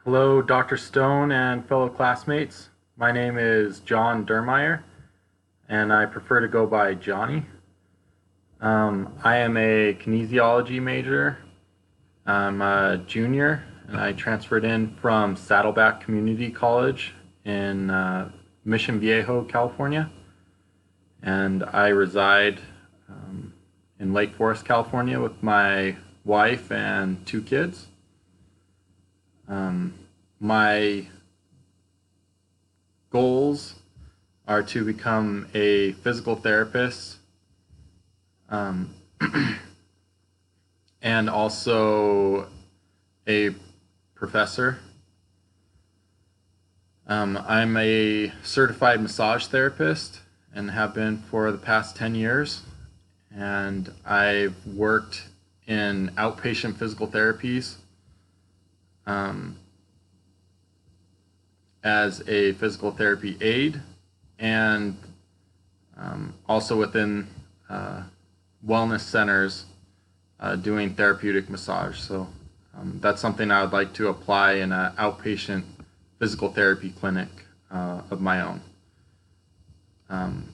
Hello, Dr. Stone and fellow classmates. My name is John Dermeyer, and I prefer to go by Johnny. I am a kinesiology major. I'm a junior, and I transferred in from Saddleback Community College in Mission Viejo, California. And I reside in Lake Forest, California with my wife and two kids. My goals are to become a physical therapist, um, and also a professor. I'm a certified massage therapist and have been for the past 10 years. And I've worked in outpatient physical therapies um, as a physical therapy aide and also within uh, wellness centers doing therapeutic massage. So that's something I would like to apply in an outpatient physical therapy clinic of my own. Um,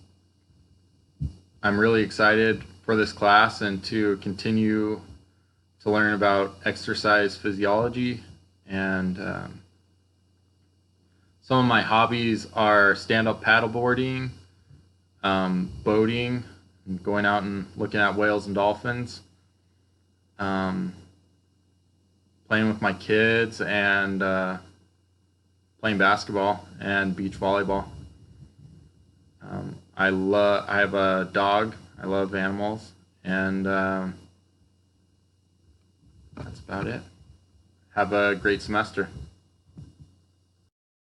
I'm really excited for this class and to continue to learn about exercise physiology. And some of my hobbies are stand-up paddleboarding, boating, and going out and looking at whales and dolphins, um, playing with my kids, and playing basketball and beach volleyball. I have a dog. I love animals, and that's about it. Have a great semester.